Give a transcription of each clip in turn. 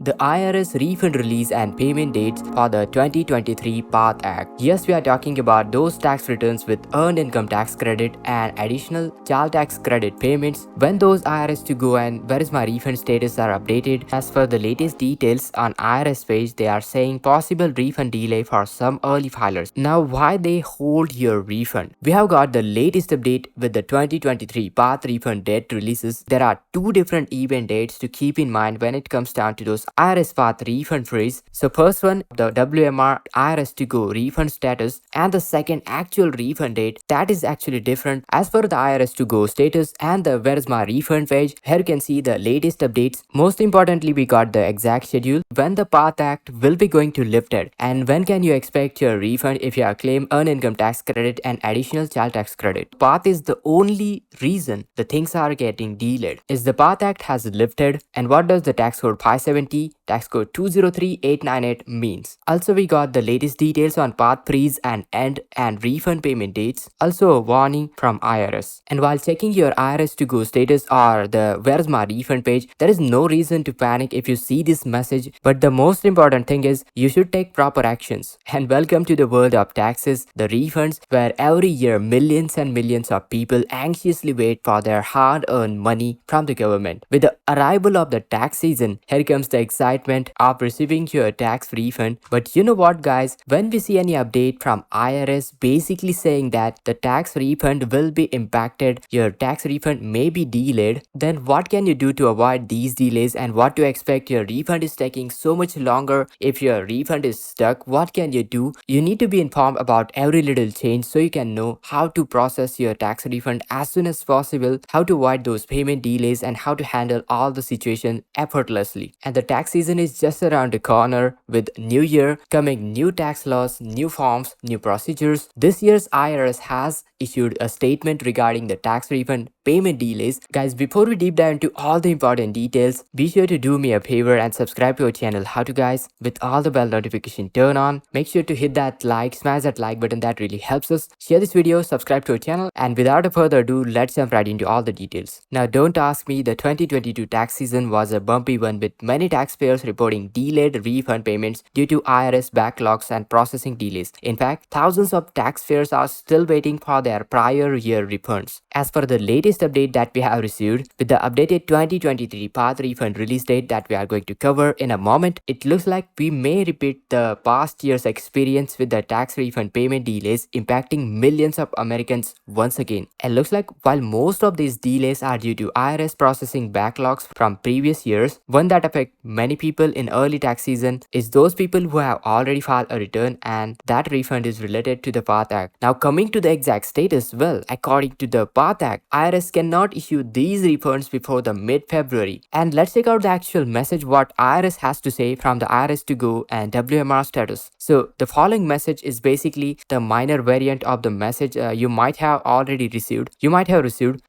the IRS refund release and payment dates for the 2023 PATH Act. Yes, we are talking about those tax returns with earned income tax credit and additional child tax credit payments. When those IRS to go and where is my refund status are updated. As for the latest details on IRS page, they are saying possible refund delay for some early filers. Now, why they hold your refund? We have got the latest update with the 2023 PATH refund date releases. There are two different event dates to keep in mind when it comes down to those IRS PATH refund freeze. So first one, the WMR IRS to go refund status, and the second actual refund date, that is actually different. As for the IRS to go status and the where is my refund page, here you can see the latest updates. Most importantly, we got the exact schedule when the PATH Act will be going to lifted and when can you expect your refund if you have claimed earned income tax credit and additional child tax credit. PATH is the only reason the things are getting delayed. Is the PATH Act has lifted, and what does the tax code 570, tax code 203898 means? Also, we got the latest details on PATH freeze and end and refund payment dates. Also, a warning from IRS. And while checking your IRS to go status or the where's my refund page, there is no reason to panic if you see this message, but the most important thing is you should take proper actions. And welcome to the world of taxes, the refunds, where every year millions and millions of people anxiously wait for their hard-earned money from the government. With the arrival of the tax season, here comes the excitement of receiving your tax refund. But you know what, guys, when we see any update from IRS basically saying that the tax refund will be impacted, your tax refund may be delayed, then what can you do to avoid these delays and what to expect? Your refund is taking so much longer. If your refund is stuck, what can you do? You need to be informed about every little change so you can know how to process your tax refund as soon as possible, how to avoid those payment delays, and how to handle all the situation effortlessly. And the tax season is just around the corner. With new year coming, new tax laws, new forms, new procedures. This year's IRS has issued a statement regarding the tax refund payment delays. Guys, before we deep dive into all the important details, be sure to do me a favor and subscribe to our channel. How to, guys? With all the bell notification turn on, make sure to hit that like, smash that like button, that really helps us. Share this video, subscribe to our channel, and without a further ado, let's jump right into all the details. Now, don't ask me, the 2022 tax season was a bumpy one with many taxpayers reporting delayed refund payments due to IRS backlogs and processing delays. In fact, thousands of taxpayers are still waiting for their prior year refunds. As for the latest update that we have received with the updated 2023 PATH refund release date that we are going to cover in a moment, it looks like we may repeat the past year's experience with the tax refund payment delays impacting millions of Americans once again. It looks like while most of these delays are due to IRS processing backlogs from previous years, one that affect many people in early tax season is those people who have already filed a return and that refund is related to the PATH Act. Now, coming to the exact status, well, according to the PATH Act, IRS cannot issue these refunds before the mid-February. And let's check out the actual message what IRS has to say from the IRS to go and WMR status. So the following message is basically the minor variant of the message you might have already received.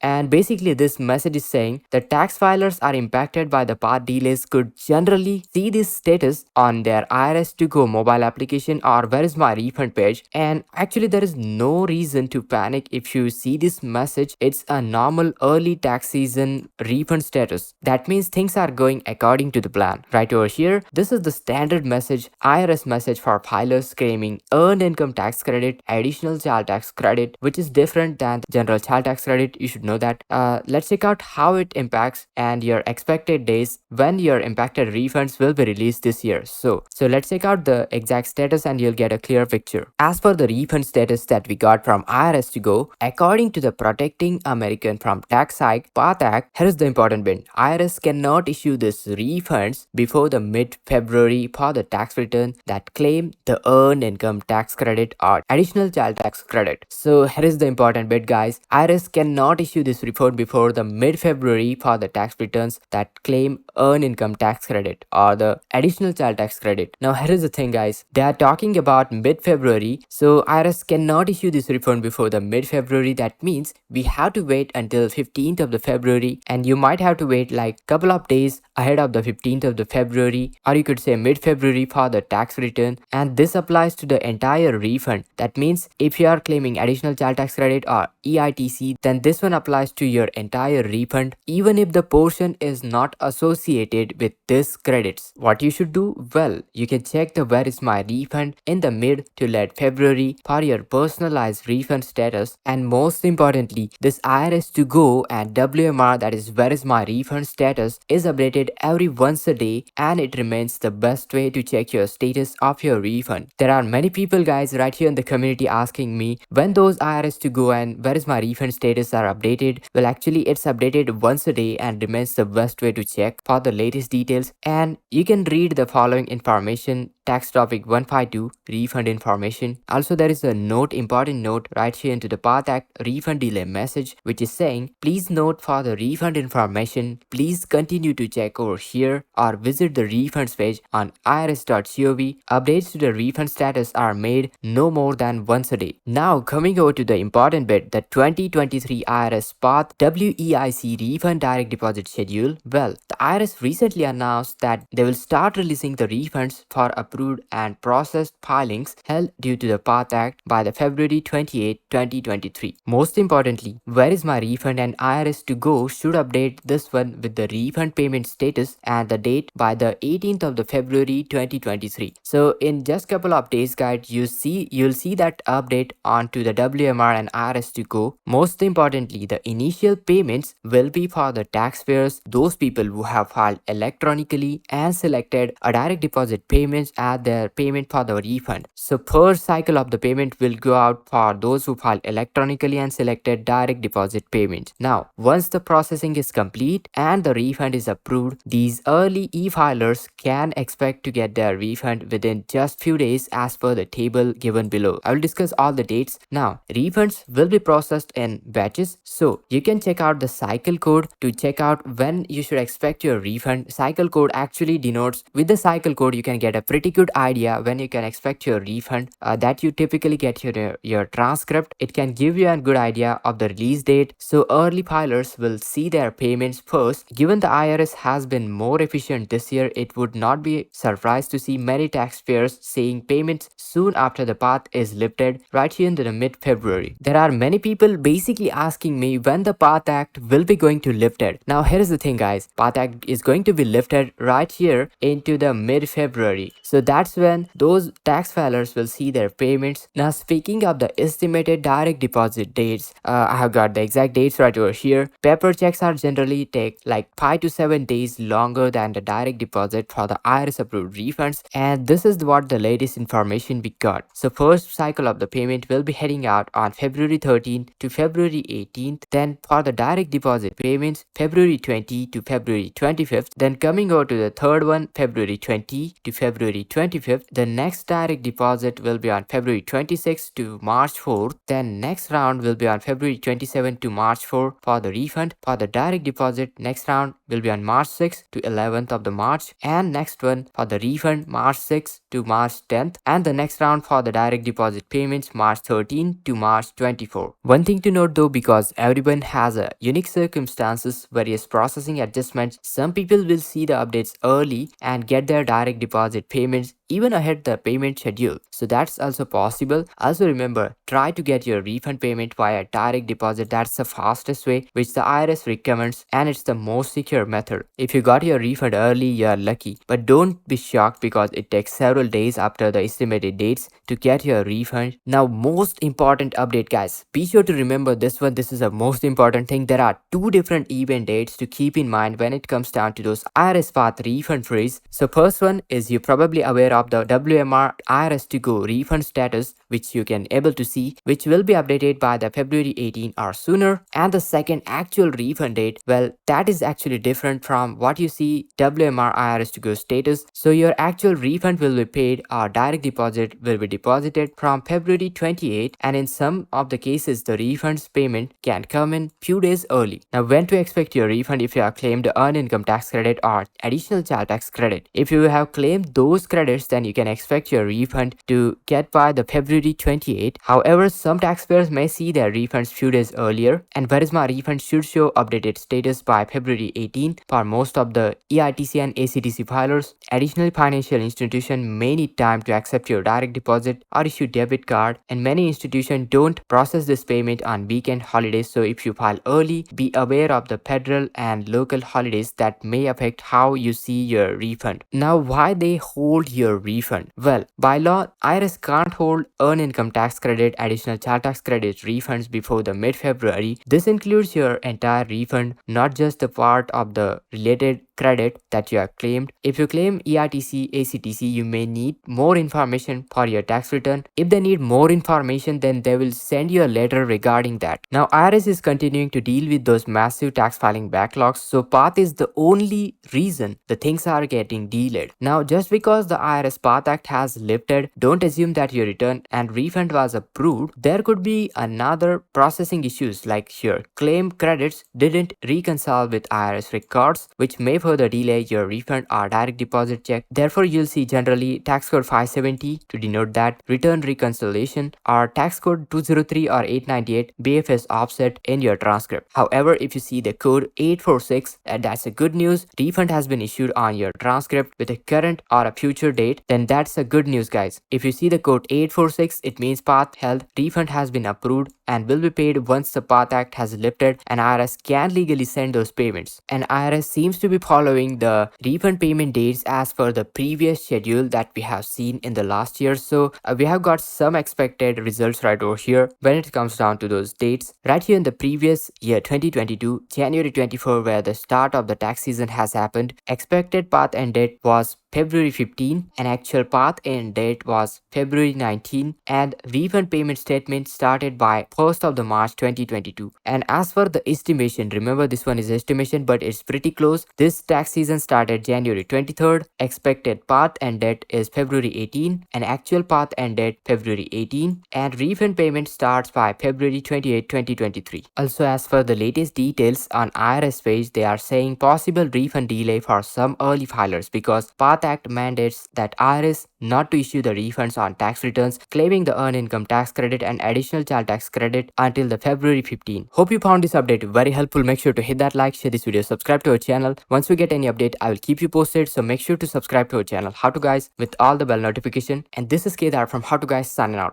And basically this message is saying the tax filers are impacted by the PATH delays could generally see this status on their IRS to go mobile application or where is my refund page. And actually there is no reason to panic if you see this message. It's a normal early tax season refund status. That means things are going according to the plan. Right over here, this is the standard message, IRS message for filers claiming earned income tax credit, additional child tax credit, which is different than the general child tax credit. You should know that. Let's check out how it impacts and your expected days when your impacted refunds will be released this year. So let's check out the exact status and you'll get a clear picture. As for the refund status that we got from IRS to go, according to the Protecting American from Tax Hike PATH Act, here is the important bit. IRS cannot issue these refunds before the mid-February for the tax return that claim the earned income tax credit or additional child tax credit. So here is the important bit, guys. IRS cannot issue this refund before the mid-February for the tax returns that claim earned income tax credit or the additional child tax credit. Now here is the thing, guys. They are talking about mid-February, so IRS cannot issue this refund before the mid-February. That means we have to wait until 15th of the February, and you might have to wait like couple of days ahead of the 15th of the February, or you could say mid-February for the tax return, and this applies to the entire refund. That means if you are claiming additional child tax credit or EITC, then this one applies to your entire refund even if the portion is not associated with this credits. What you should do? Well, you can check the where is my refund in the mid to late February for your personalized refund status, and most importantly, this IRS to go and WMR, that is where is my refund status, is updated every once a day, and it remains the best way to check your status of your refund. There are many people guys right here in the community asking me when those IRS to go and where is my refund status are updated. Well, actually it's updated once a day and remains the best way to check for the latest details, and you can read the following information. Tax topic 152 refund information. Also, there is a important note right here into the Path Act refund delay message, which is saying please note for the refund information, please continue to check over here or visit the refunds page on irs.gov. Updates to the refund status are made no more than once a day. Now coming over to the important bit, the 2023 IRS Path WEIC refund direct deposit schedule. Well, the IRS recently announced that they will start releasing the refunds for approved and processed filings held due to the Path Act by the February 28, 2023. Most importantly, where is my refund and IRS to go should update this one with the refund payment status and the date by the 18th of the February 2023. So in just couple of days guys, you'll see that update onto the WMR and IRS to go. Most importantly, the initial payments will be for the taxpayers, those people who have filed electronically and selected a direct deposit payments as their payment for the refund. So first cycle of the payment will go out for those who filed electronically and selected direct deposit payments. Now once the processing is complete and the refund is approved, these early e-filers can expect to get their refund within just few days as per the table given below. I will discuss all the dates. Now refunds will be processed in batches, so you can check out the cycle code to check out when you should expect your refund. Cycle code actually denotes, with the cycle code you can get a pretty good idea when you can expect your refund. That you typically get your transcript. It can give you a good idea of the release date, so early filers will see their payments first. Given the IRS has been more efficient this year, it would not be surprised to see many taxpayers seeing payments soon after the path is lifted right here in the mid-February. There are many people basically asking me when the Path Act will be going to lifted. Now here is the thing guys, Path Act is going to be lifted right here into the mid-February. So that's when those tax filers will see their payments. Now speaking of the estimated direct deposit dates, I have got the exact dates right over here. Paper checks are generally take like 5 to 7 days longer than the direct deposit for the IRS approved refunds, and this is what the latest information we got. So first cycle of the payment will be heading out on February 13th to February 18th. Then for the direct deposit payments, February 20 to February 25th. Then coming over to the third one, February 20 to February 25th. The next direct deposit will be on February 26th to March 4th. Then next round will be on February 27th to March 4th for the refund. For the direct deposit, next round will be on March 6th to 11th of the March, and next one for the refund March 6th to March 10th, and the next round for the direct deposit payments March 13th to March 24th. One thing to note though, because everyone has a unique circumstances, various processing adjustments, some people will see the updates early and get their direct deposit payments even ahead the payment schedule. So that's also possible. Also remember, try to get your refund payment via direct deposit. That's the fastest way which the IRS recommends, and it's the most secure method. If you got your refund early, you are lucky, but don't be shocked because it takes several days after the estimated dates to get your refund. Now most important update guys, be sure to remember this one. This is the most important thing. There are two different event dates to keep in mind when it comes down to those IRS path refund freeze. So first one is, you're probably aware of the WMR IRS to go refund status, which you can able to see, which will be updated by the February 18 or sooner. And the second actual refund date, well, that is actually different from what you see WMR IRS to go status. So your actual refund will be paid or direct deposit will be deposited from February 28, and in some of the cases the refunds payment can come in few days early. Now when to expect your refund if you have claimed earned income tax credit or additional child tax credit? If you have claimed those credits, then you can expect your refund to get by the February 28th. However, some taxpayers may see their refunds few days earlier, and Verisma refund should show updated status by February 18th for most of the Eitc and actc filers. Additionally, financial institutions may need time to accept your direct deposit or issue debit card, and many institutions don't process this payment on weekend holidays. So if you file early, be aware of the federal and local holidays that may affect how you see your refund. Now, why they hold your refund? Well, by law, IRS can't hold earned income tax credit, additional child tax credit refunds before the mid-February. This includes your entire refund, not just the part of the related credit that you have claimed. If you claim ERTC, ACTC, you may need more information for your tax return. If they need more information, then they will send you a letter regarding that. Now, IRS is continuing to deal with those massive tax filing backlogs, so PATH is the only reason the things are getting delayed. Now, just because the IRS PATH Act has lifted, don't assume that your return and refund was approved. There could be another processing issues like here. Claim credits didn't reconcile with IRS records, which may further delay your refund or direct deposit check. Therefore, you'll see generally tax code 570 to denote that, return reconciliation, or tax code 203 or 898 BFS offset in your transcript. However, if you see the code 846, that's a good news. Refund has been issued on your transcript with a current or a future date, then that's a good news, guys. If you see the code 846, it means PATH held refund has been approved and will be paid once the PATH Act has lifted, and IRS can legally send those payments. And IRS seems to be following the refund payment dates as per the previous schedule that we have seen in the last year. So we have got some expected results right over here when it comes down to those dates. Right here in the previous year 2022, January 24, where the start of the tax season has happened, expected PATH end date was February 15 and actual PATH end date was February 19, and refund payment statement started by 1st of the March 2022. And as for the estimation, remember this one is estimation but it's pretty close. This tax season started January 23rd, expected PATH end date is February 18 and actual PATH end date February 18, and refund payment starts by February 28, 2023. Also, as for the latest details on IRS page, they are saying possible refund delay for some early filers because PATH Act mandates that IRS not to issue the refunds on tax returns claiming the earned income tax credit and additional child tax credit until the February 15. Hope you found this update very helpful. Make sure to hit that like, share this video, subscribe to our channel. Once we get any update, I will keep you posted, so make sure to subscribe to our channel How To Guys with all the bell notification. And this is Kedar from How To Guys signing out.